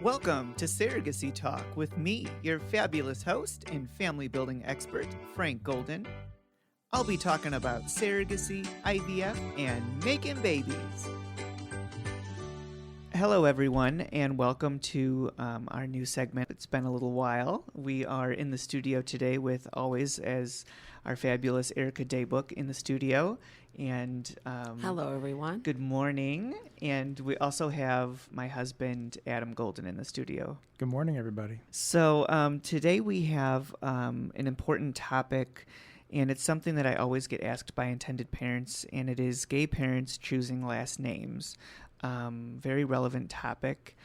Welcome to Surrogacy Talk with me, your fabulous host and family building expert, Frank Golden. I'll be talking about surrogacy, IVF, and making babies. Hello, everyone, and welcome to our new segment. It's been a little while. We are in the studio today with always as our fabulous Erica Daybook in the studio. And hello, everyone. Good morning. And we also have my husband, Adam Golden, in the studio. Good morning, everybody. So today we have an important topic, and it's something that I always get asked by intended parents, and it is gay parents choosing last names. Very relevant topic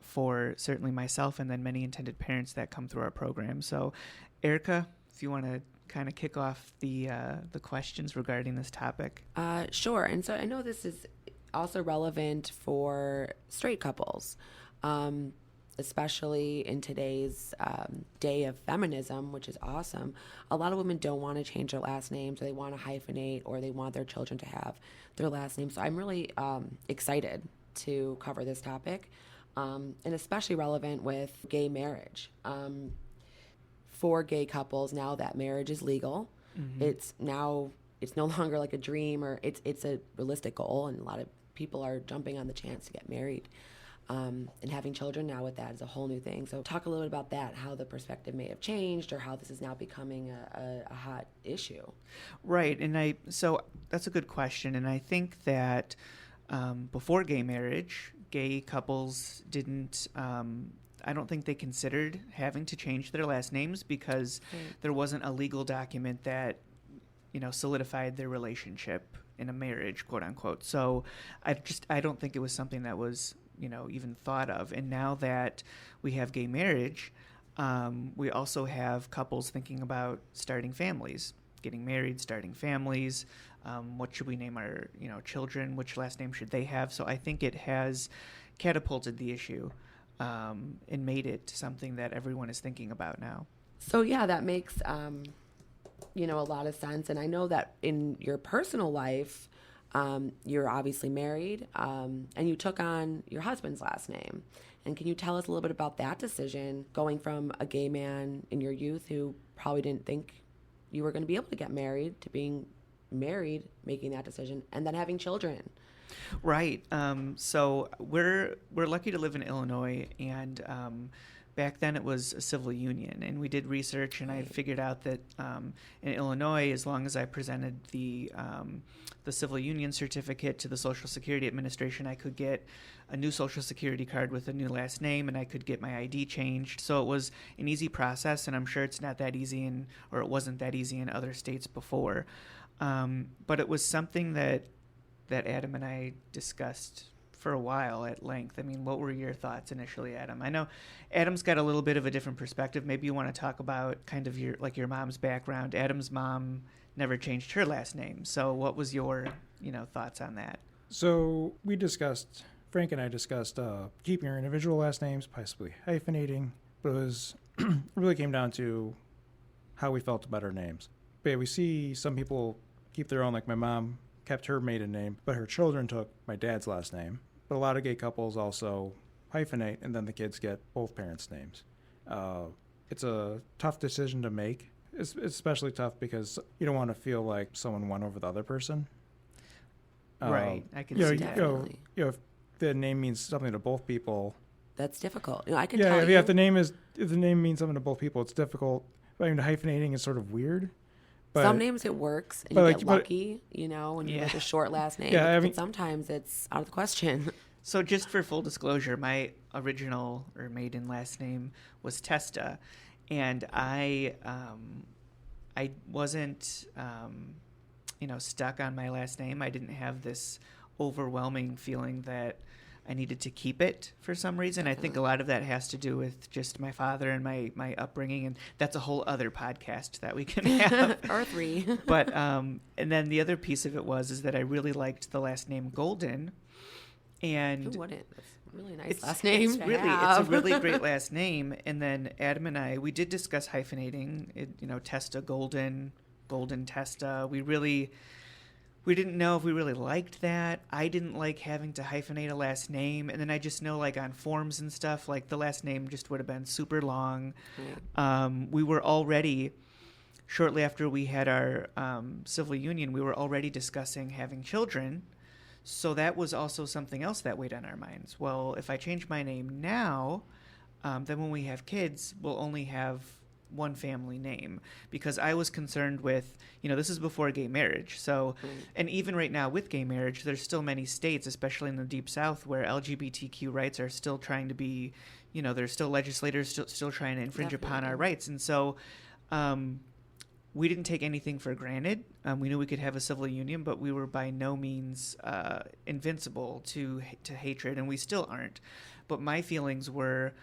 for certainly myself and then many intended parents that come through our program. So, Erica, if you want to kind of kick off the questions regarding this topic. Sure. And so I know this is also relevant for straight couples, especially in today's day of feminism, which is awesome. A lot of women don't want to change their last names, or they want to hyphenate, or they want their children to have their last name. So I'm really excited to cover this topic, and especially relevant with gay marriage. For gay couples, now that marriage is legal, it's no longer like a dream, or it's a realistic goal, and a lot of people are jumping on the chance to get married. And having children now with that is a whole new thing. So talk a little bit about that, how the perspective may have changed, or how this is now becoming a hot issue. Right, and so that's a good question, and I think that before gay marriage, gay couples didn't. I don't think they considered having to change their last names because there wasn't a legal document that, solidified their relationship in a marriage, quote unquote. So I don't think it was something that was, even thought of. And now that we have gay marriage, we also have couples thinking about starting families, getting married, starting families. What should we name our, children? Which last name should they have? So I think it has catapulted the issue. And made it something that everyone is thinking about now. So yeah, that makes a lot of sense. And I know that in your personal life, you're obviously married, and you took on your husband's last name. And can you tell us a little bit about that decision, going from a gay man in your youth who probably didn't think you were going to be able to get married, to being married, making that decision, and then having children? Right. So we're lucky to live in Illinois, and back then it was a civil union, and we did research, and I figured out that in Illinois, as long as I presented the civil union certificate to the Social Security Administration, I could get a new Social Security card with a new last name, and I could get my ID changed. So it was an easy process, and I'm sure it's not that easy, or it wasn't that easy in other states before. But it was something that Adam and I discussed for a while at length. I mean, what were your thoughts initially, Adam? I know Adam's got a little bit of a different perspective. Maybe you want to talk about kind of your mom's background. Adam's mom never changed her last name. So what was your, thoughts on that? So Frank and I discussed keeping our individual last names, possibly hyphenating, but it really came down to how we felt about our names. But yeah, we see some people keep their own, like my mom kept her maiden name, but her children took my dad's last name. But a lot of gay couples also hyphenate, and then the kids get both parents' names. It's a tough decision to make. It's especially tough because you don't want to feel like someone won over the other person. Right, I can see that. If the name means something to both people, that's difficult. I can tell you. Yeah, if the name means something to both people, it's difficult. But hyphenating is sort of weird. But some names it works, and you get lucky, when you have a short last name. Yeah, but sometimes it's out of the question. So just for full disclosure, my original or maiden last name was Testa, and I wasn't, stuck on my last name. I didn't have this overwhelming feeling that I needed to keep it for some reason. I think a lot of that has to do with just my father and my upbringing, and that's a whole other podcast that we can have. Or three. But and then the other piece of it is that I really liked the last name Golden. And who wouldn't? That's a really nice last name. It's a really great last name. And then Adam and I, we did discuss hyphenating. Testa Golden, Golden Testa. We really we didn't know if we really liked that. I didn't like having to hyphenate a last name. And then I just know, like, on forms and stuff, like, the last name just would have been super long. We were already, shortly after we had our civil union, we were already discussing having children. So that was also something else that weighed on our minds. Well, if I change my name now, then when we have kids, we'll only have one family name, because I was concerned with, this is before gay marriage. So, and even right now with gay marriage, there's still many states, especially in the Deep South, where LGBTQ rights are still trying to be, there's still legislators still trying to infringe upon our rights. And so we didn't take anything for granted. We knew we could have a civil union, but we were by no means invincible to hatred, and we still aren't. But my feelings were,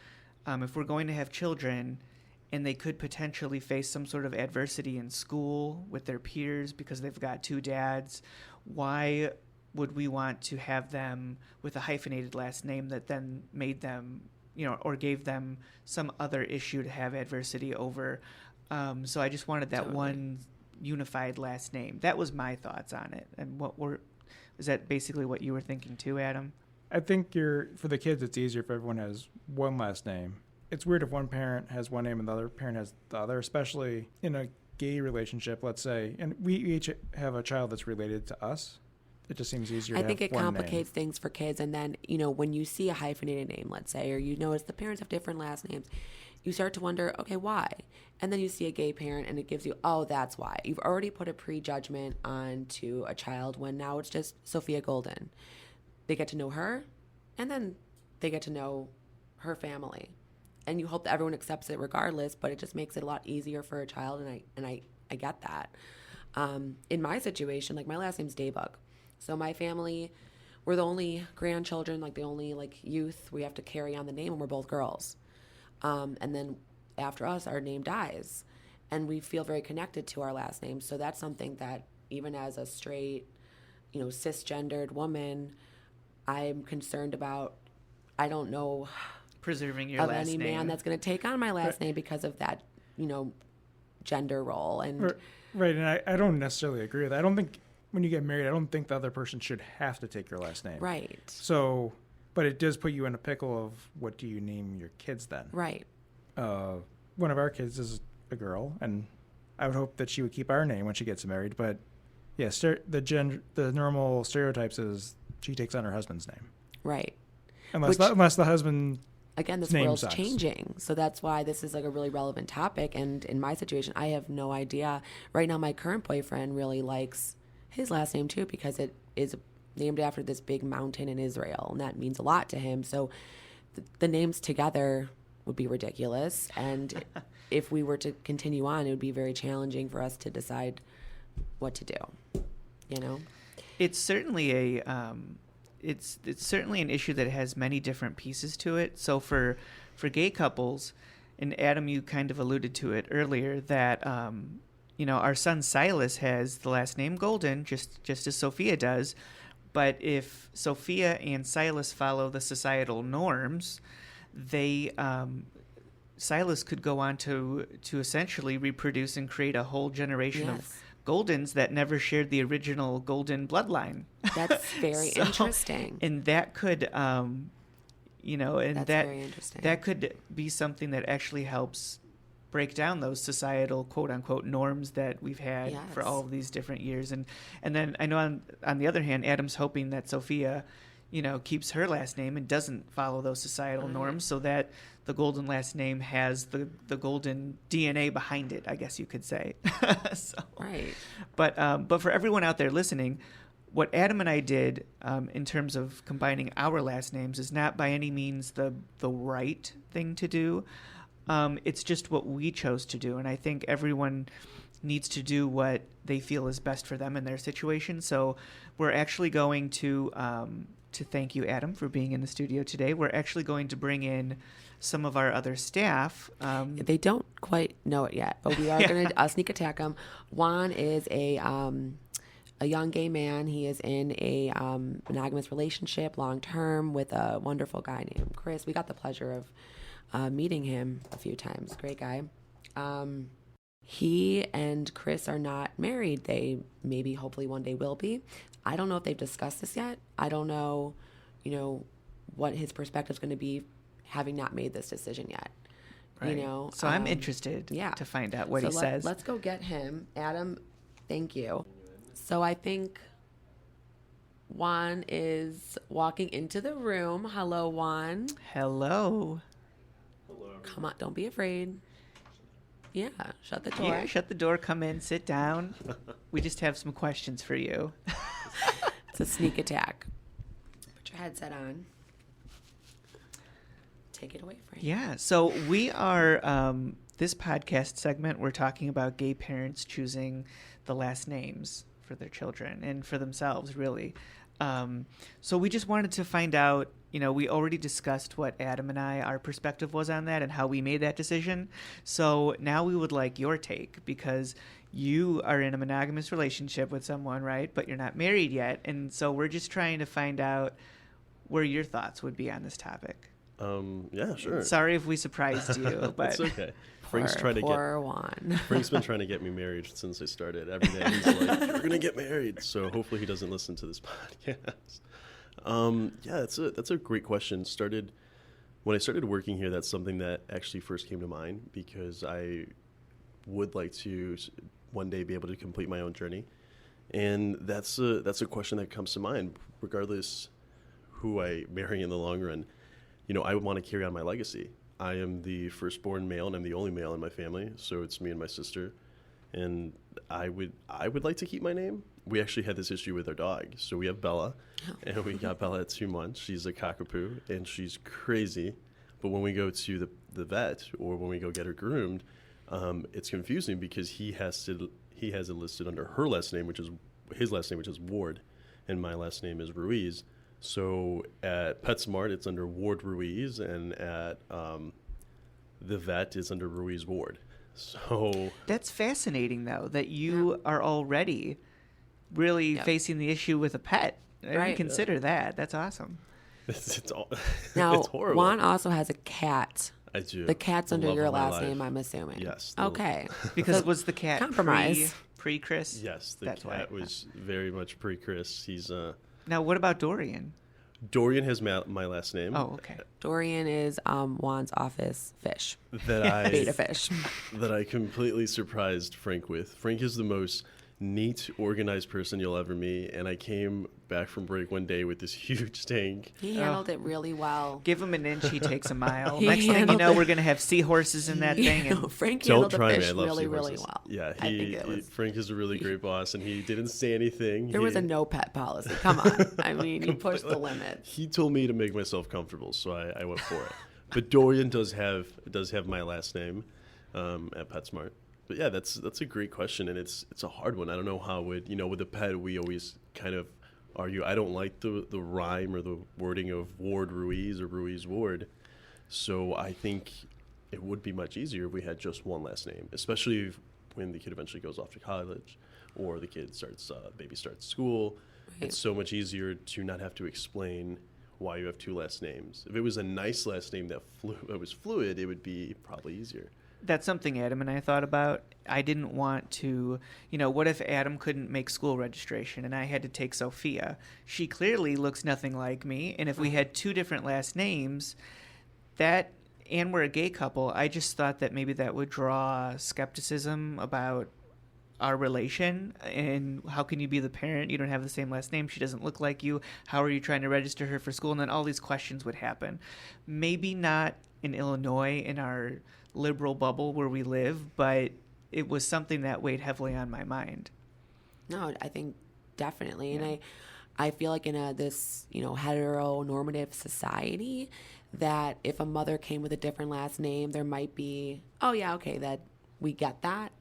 if we're going to have children, and they could potentially face some sort of adversity in school with their peers because they've got two dads, why would we want to have them with a hyphenated last name that then made them, or gave them some other issue to have adversity over? So I just wanted that one unified last name. That was my thoughts on it. And is that basically what you were thinking too, Adam? I think for the kids, it's easier if everyone has one last name. It's weird if one parent has one name and the other parent has the other, especially in a gay relationship, let's say. And we each have a child that's related to us. It just seems easier to have one name. I think it complicates things for kids. And then, when you see a hyphenated name, let's say, or you notice the parents have different last names, you start to wonder, okay, why? And then you see a gay parent and it gives you, oh, that's why. You've already put a prejudgment onto a child when now it's just Sophia Golden. They get to know her, and then they get to know her family. And you hope that everyone accepts it regardless, but it just makes it a lot easier for a child, and I get that. In my situation, like, my last name's Daybug. So my family, we're the only grandchildren, like the only youth. We have to carry on the name, and we're both girls. And then after us, our name dies, and we feel very connected to our last name. So that's something that even as a straight, cisgendered woman, I'm concerned about. I don't know preserving your of last any name. man that's going to take on my last name because of that, gender role. And right, and I don't necessarily agree with that. I don't think when you get married, I don't think the other person should have to take your last name. Right. So, but it does put you in a pickle of what do you name your kids then? Right. One of our kids is a girl, and I would hope that she would keep our name when she gets married. But yeah, the normal stereotypes is she takes on her husband's name. Right. Unless the husband. Again, this world's changing. So that's why this is a really relevant topic. And in my situation, I have no idea. Right now, my current boyfriend really likes his last name too, because it is named after this big mountain in Israel. And that means a lot to him. So the names together would be ridiculous. And if we were to continue on, it would be very challenging for us to decide what to do. It's certainly it's certainly an issue that has many different pieces to it. So for gay couples, and Adam, you kind of alluded to it earlier, that our son Silas has the last name Golden, just as Sophia does. But if Sophia and Silas follow the societal norms, Silas could go on to essentially reproduce and create a whole generation of Goldens that never shared the original Golden bloodline. That's very interesting. And that could, That's very interesting. That could be something that actually helps break down those societal quote unquote norms that we've had for all of these different years. And then I know on the other hand, Adam's hoping that Sophia, keeps her last name and doesn't follow those societal norms, so that the Golden last name has the Golden DNA behind it, I guess you could say. Right. But for everyone out there listening, what Adam and I did in terms of combining our last names is not by any means the right thing to do. It's just what we chose to do, and I think everyone needs to do what they feel is best for them in their situation. So we're actually going to thank you, Adam, for being in the studio today. We're actually going to bring in some of our other staff. They don't quite know it yet, but we are going to sneak attack them. Juan is a young gay man. He is in a monogamous relationship long term with a wonderful guy named Chris. We got the pleasure of meeting him a few times. Great guy. He and Chris are not married. They maybe, hopefully, one day will be. I don't know if they've discussed this yet. I don't know, what his perspective is going to be, having not made this decision yet. Right. So I'm interested to find out what he says. Let's go get him. Adam, thank you. So I think Juan is walking into the room. Hello, Juan. Hello. Come on, don't be afraid. Yeah, shut the door. Yeah, shut the door, come in, sit down. We just have some questions for you. It's a sneak attack. Put your headset on. Take it away, Frank. Yeah, so we are, this podcast segment, we're talking about gay parents choosing the last names for their children and for themselves, really. So we just wanted to find out, we already discussed what Adam and our perspective was on that and how we made that decision. So now we would like your take, because you are in a monogamous relationship with someone, right? But you're not married yet. And so we're just trying to find out where your thoughts would be on this topic. Yeah, sure. Sorry if we surprised you, but it's okay. Frank's been trying to get me married since I started. Every day he's like, "You're gonna get married." So hopefully he doesn't listen to this podcast. Yeah, that's a great question. When I started working here, that's something that actually first came to mind, because I would like to one day be able to complete my own journey, and that's a question that comes to mind, regardless who I marry in the long run. I would want to carry on my legacy. I am the firstborn male, and I'm the only male in my family, so it's me and my sister. And I would like to keep my name. We actually had this issue with our dog. So we have Bella, and we got Bella at 2 months. She's a cockapoo, and she's crazy. But when we go to the vet, or when we go get her groomed, it's confusing, because he has it listed under her last name, which is his last name, which is Ward, and my last name is Ruiz. So at PetSmart, it's under Ward Ruiz, and at the vet, it's under Ruiz Ward. So that's fascinating, though, that you are already really facing the issue with a pet. I didn't consider that. That's awesome. It's now, horrible. Juan also has a cat. I do. The cat's under your last name, life. I'm assuming. Yes. Okay. Because was the cat compromise pre-Chris? Yes, the cat was very much pre-Chris. He's Now, what about Dorian? Dorian has my last name. Oh, okay. Dorian is Juan's office fish. Beta fish. That I completely surprised Frank with. Frank is the most neat, organized person you'll ever meet, and I came back from break one day with this huge tank. He handled it really well. Give him an inch, he takes a mile. Next thing you know, we're going to have seahorses in that thing. And Frank handled the fish I love really, seahorses. really well. Yeah, Frank is a really great boss, and he didn't say anything. There was a no pet policy. Come on. I mean, you pushed the limit. He told me to make myself comfortable, so I went for it. But Dorian does have my last name at PetSmart. But yeah, that's a great question, and it's a hard one. I don't know how with a pet, we always kind of argue. I don't like the rhyme or the wording of Ward Ruiz or Ruiz Ward, so I think it would be much easier if we had just one last name, especially when the kid eventually goes off to college, or the kid starts school. Right. It's so much easier to not have to explain why you have 2 last names. If it was a nice last name that was fluid, it would be probably easier. That's something Adam and I thought about. I didn't want to, what if Adam couldn't make school registration and I had to take Sophia? She clearly looks nothing like me. And if we had 2 different last names, and we're a gay couple, I just thought that maybe that would draw skepticism about our relation. And how can you be the parent? You don't have the same last name. She doesn't look like you. How are you trying to register her for school? And then all these questions would happen. Maybe not in Illinois, in our liberal bubble where we live, but it was something that weighed heavily on my mind. No, I think definitely. Yeah. And I feel like in this, heteronormative society, that if a mother came with a different last name, there might be, oh yeah, okay, that we get that.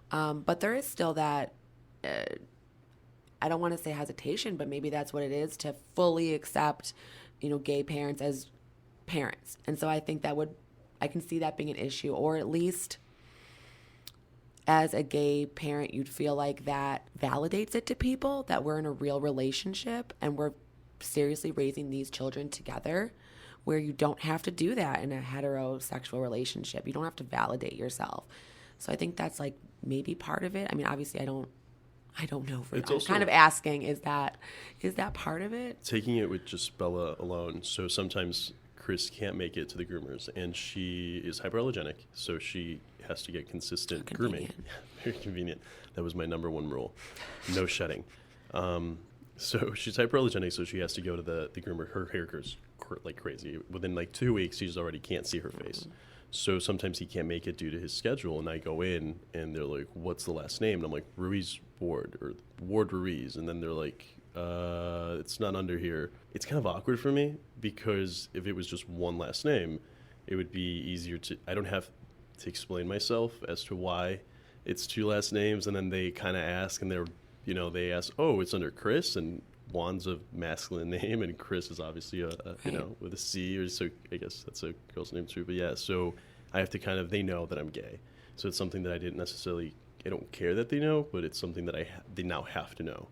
But there is still that, I don't want to say hesitation, but maybe that's what it is, to fully accept, gay parents as parents. And so I think I can see that being an issue, or at least as a gay parent, you'd feel like that validates it to people that we're in a real relationship and we're seriously raising these children together, where you don't have to do that in a heterosexual relationship. You don't have to validate yourself. So I think that's like maybe part of it. I mean, obviously I don't know. It's I'm also- kind of asking, is that part of it? Taking it with just Bella alone. So sometimes Chris can't make it to the groomers, and she is hyperallergenic, so she has to get consistent grooming. Convenient. Very convenient. That was my number one rule: no shedding. So she's hyperallergenic, so she has to go to the groomer. Her hair grows like crazy. Within like 2 weeks, she just already can't see her face. So sometimes he can't make it due to his schedule, and I go in, and they're like, "What's the last name?" And I'm like, "Ruiz Ward," or Ward Ruiz, and then they're like, "It's not under here." It's kind of awkward for me because if it was just one last name, it would be easier to. I don't have to explain myself as to why it's 2 last names, and then they kind of ask, and they ask, "Oh, it's under Chris," and Juan's a masculine name, and Chris is obviously with a C, or so I guess that's a girl's name too. But yeah, so I have to they know that I'm gay, so it's something that I don't care that they know, but it's something that they now have to know.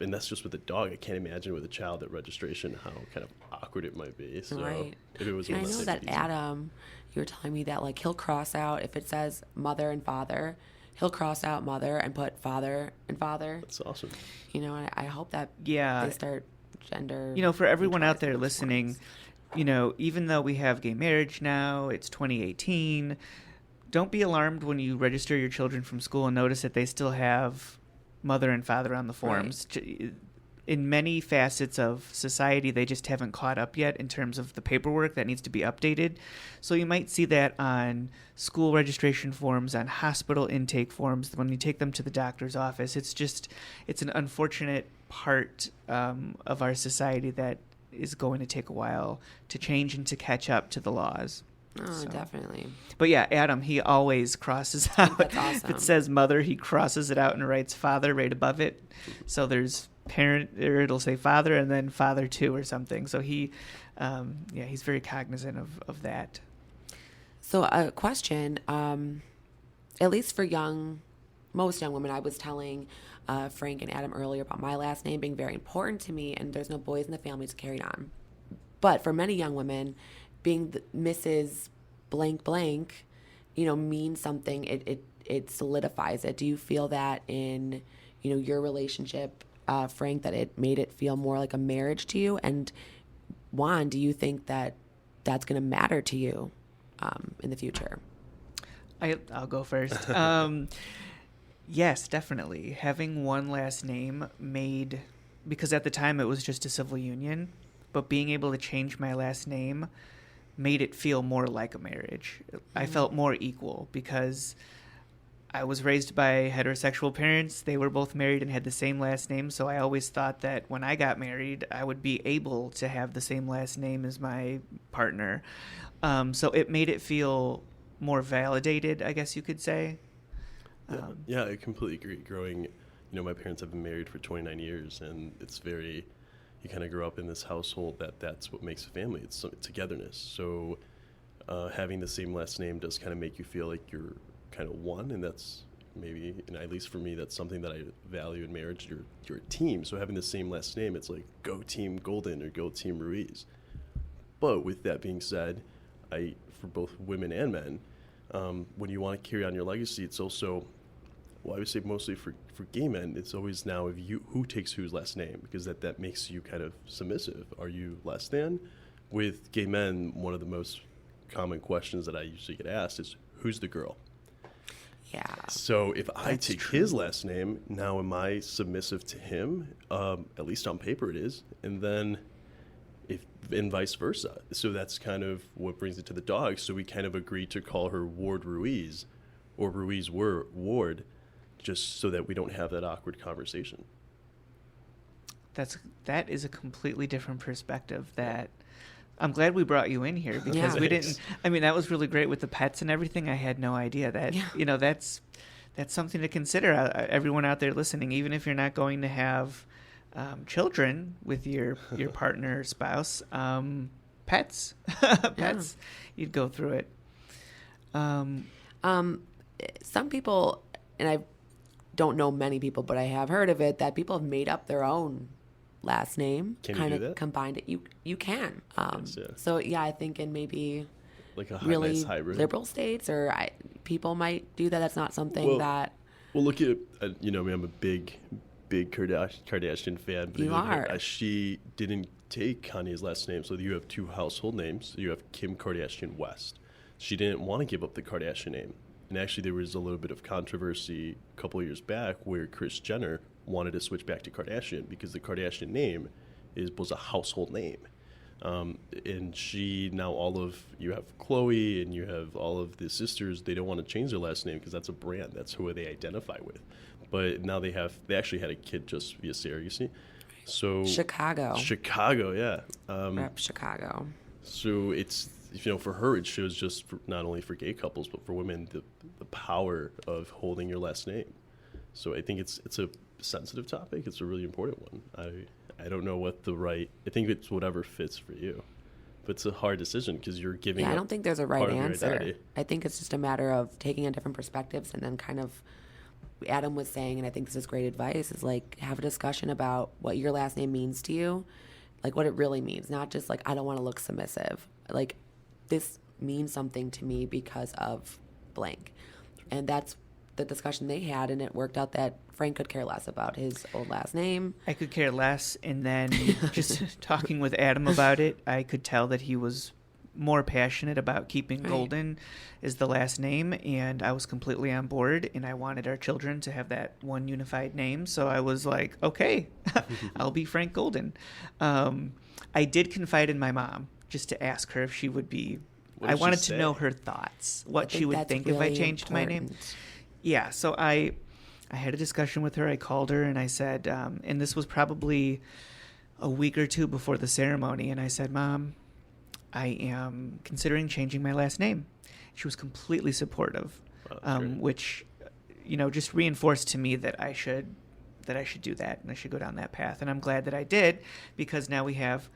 And that's just with a dog. I can't imagine with a child at registration how kind of awkward it might be. So Right. if it was, And one I know less, that it'd be easy. Adam, you were telling me that like he'll cross out if it says mother and father, he'll cross out mother and put father and father. That's awesome. And I hope that Yeah. they start gender. For everyone out there neutralizing those listening, forms. even though we have gay marriage now, it's 2018, don't be alarmed when you register your children from school and notice that they still have mother and father on the forms. In many facets of society, they just haven't caught up yet in terms of the paperwork that needs to be updated. So you might see that on school registration forms, on hospital intake forms, when you take them to the doctor's office. It's an unfortunate part of our society that is going to take a while to change and to catch up to the laws. Oh, So. definitely. But yeah, Adam, he always crosses out. That's If awesome. it says mother, he crosses it out and writes father right above it. So there's parent, or it'll say father and then father too or something. So he's very cognizant of that. So a question, at least for most young women, I was telling Frank and Adam earlier about my last name being very important to me, and there's no boys in the family to carry it on. But for many young women, being the Mrs. blank blank, means something. It solidifies it. Do you feel that in your relationship, Frank, that it made it feel more like a marriage to you? And Juan, do you think that that's going to matter to you in the future? I'll go first. Yes, definitely. Having one last name because at the time it was just a civil union, but being able to change my last name made it feel more like a marriage. I felt more equal because I was raised by heterosexual parents. They were both married and had the same last name, so I always thought that when I got married, I would be able to have the same last name as my partner. So it made it feel more validated, I guess you could say. Yeah, I completely agree. Growing, my parents have been married for 29 years, and it's you kind of grow up in this household that's what makes a family. It's togetherness. So having the same last name does kind of make you feel like you're kind of one, and that's maybe, and at least for me, that's something that I value in marriage. You're a team, so having the same last name, it's like go Team Golden or go Team Ruiz. But with that being said, for both women and men, when you want to carry on your legacy, it's also, I would say mostly for gay men, it's always now who takes whose last name, because that makes you kind of submissive. Are you less than? With gay men, one of the most common questions that I usually get asked is, who's the girl? Yeah. So if I That's take true. his last name, now am I submissive to him? At least on paper it is. And then and vice versa. So that's kind of what brings it to the dog. So we kind of agreed to call her Ward Ruiz, or Ruiz Ward, just so that we don't have that awkward conversation. That is a completely different perspective. That I'm glad we brought you in here because Yeah. we Thanks. didn't. I mean, that was really great with the pets and everything. I had no idea that. Yeah. That's something to consider. Everyone out there listening, even if you're not going to have children with your partner or spouse, pets, you'd go through it. Some people, and I don't know many people, but I have heard of it, that people have made up their own last name, Can you kind do of that? combined it. You can. Yes, yeah. So yeah, I think in maybe like a really nice hybrid. liberal states, or people might do that. That's not something Well, that Well, look at you know, I mean, I'm a big Kardashian fan. But You are. She didn't take Kanye's last name, so you have two household names. You have Kim Kardashian West. She didn't want to give up the Kardashian name, and actually there was a little bit of controversy a couple of years back where Kris Jenner wanted to switch back to Kardashian because the Kardashian name was a household name. And she now you have Khloe and you have all of the sisters. They don't want to change their last name because that's a brand. That's who they identify with. But now they actually had a kid just via surrogacy. So Chicago, yeah. Rep Chicago. So it's, for her, it shows just not only for gay couples, but for women, the power of holding your last name. So I think it's a sensitive topic. It's a really important one. I don't know I think it's whatever fits for you. But it's a hard decision because you're giving I don't think there's a right part of your answer. identity. I think it's just a matter of taking in different perspectives and then kind of, Adam was saying, and I think this is great advice, is like have a discussion about what your last name means to you, like what it really means, not just like I don't want to look submissive. Like this means something to me because of blank. And that's the discussion they had, and it worked out that Frank could care less about his old last name. I could care less, and then just talking with Adam about it, I could tell that he was more passionate about keeping Right. Golden as the last name, and I was completely on board, and I wanted our children to have that one unified name, so I was like, okay, I'll be Frank Golden. I did confide in my mom just to ask her if she would be. What I did she wanted to say? know her thoughts, what I she would that's think if I really changed my name. important. Yeah, so I had a discussion with her. I called her and I said, and this was probably a week or two before the ceremony, and I said, Mom, I am considering changing my last name. She was completely supportive, Wow, that's great. which, just reinforced to me that I should do that and I should go down that path. And I'm glad that I did, because now we have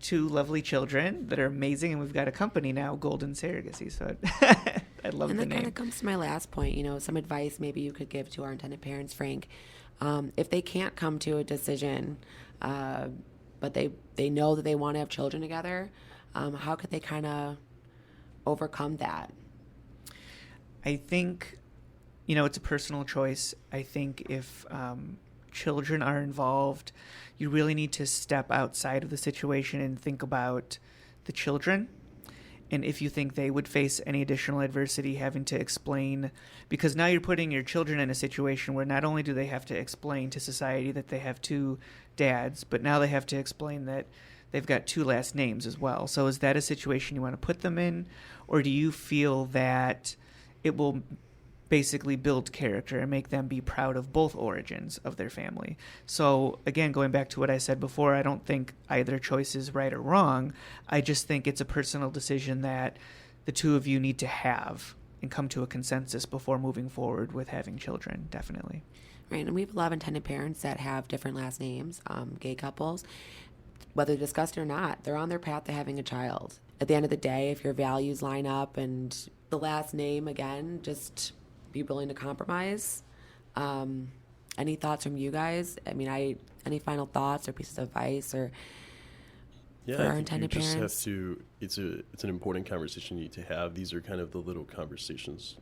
two lovely children that are amazing, and we've got a company now, Golden Surrogacy. So I love And the that kind name. of comes to my last point, some advice maybe you could give to our intended parents, Frank. If they can't come to a decision, but they know that they want to have children together, how could they kind of overcome that? I think, it's a personal choice. I think if children are involved, you really need to step outside of the situation and think about the children. And if you think they would face any additional adversity having to explain, because now you're putting your children in a situation where not only do they have to explain to society that they have two dads, but now they have to explain that they've got two last names as well. So is that a situation you want to put them in? Or do you feel that it will basically build character and make them be proud of both origins of their family? So again, going back to what I said before, I don't think either choice is right or wrong. I just think it's a personal decision that the two of you need to have and come to a consensus before moving forward with having children, definitely. Right, and we have a lot of intended parents that have different last names, gay couples. Whether discussed or not, they're on their path to having a child. At the end of the day, if your values line up and the last name, again, just be willing to compromise. Any thoughts from you guys? I mean, any final thoughts or pieces of advice or Yeah, for I our think you intended just parents? have to. It's an important conversation you need to have. These are kind of the little conversations.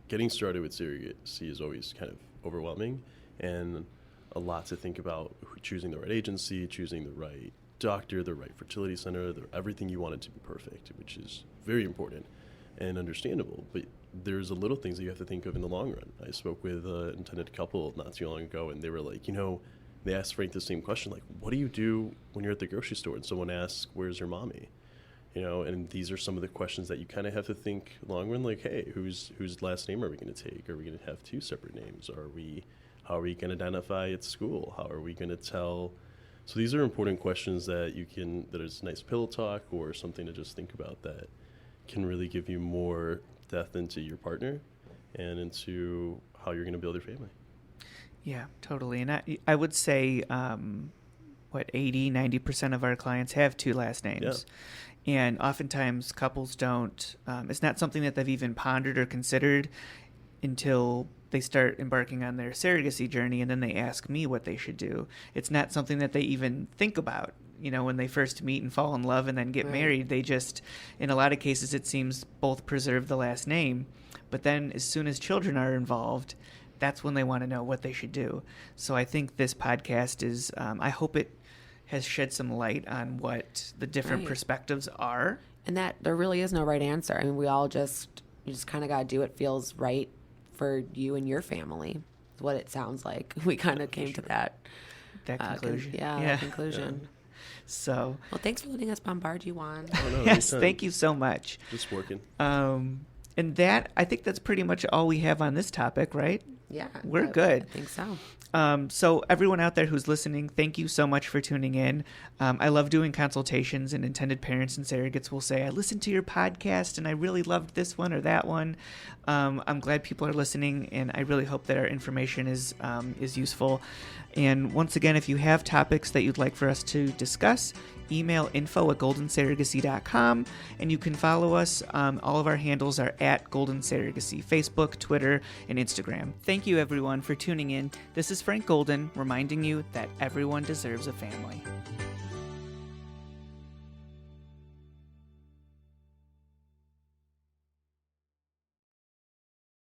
Getting started with surrogacy is always kind of overwhelming, and a lot to think about. Choosing the right agency, choosing the right doctor, the right fertility center, everything you want it to be perfect, which is very important and understandable. But there's a little things that you have to think of in the long run. I spoke with an intended couple not too long ago, and they were like, they asked Frank the same question, like, what do you do when you're at the grocery store and someone asks, where's your mommy? And these are some of the questions that you kind of have to think long run, like, hey, whose last name are we going to take? Are we going to have two separate names? How are we going to identify at school? How are we going to tell? So these are important questions that that is nice pillow talk or something to just think about that can really give you more depth into your partner and into how you're going to build your family. Yeah, totally. And I would say, 80-90% of our clients have two last names. Yeah. And oftentimes couples don't, it's not something that they've even pondered or considered until they start embarking on their surrogacy journey, and then they ask me what they should do. It's not something that they even think about. when they first meet and fall in love and then get Right. married, they just, in a lot of cases, it seems both preserve the last name. But then as soon as children are involved, that's when they want to know what they should do. So I think this podcast is, I hope it has shed some light on what the different Right. perspectives are. And that there really is no right answer. I mean, you just kind of got to do what feels right for you and your family. Is what it sounds like. We kind of came to that Conclusion. that conclusion. So, Well, thanks for letting us bombard you, Juan. Oh, no, yes, anytime. thank you so much. Just working. And I think that's pretty much all we have on this topic, right? Yeah. We're I good. think so. So everyone out there who's listening, thank you so much for tuning in. I love doing consultations, and intended parents and surrogates will say, I listened to your podcast and I really loved this one or that one. I'm glad people are listening, and I really hope that our information is useful. And once again, if you have topics that you'd like for us to discuss, email info@goldensurrogacy.com, and you can follow us. All of our handles are @goldensurrogacy, Facebook, Twitter, and Instagram. Thank you, everyone, for tuning in. This is Frank Golden reminding you that everyone deserves a family.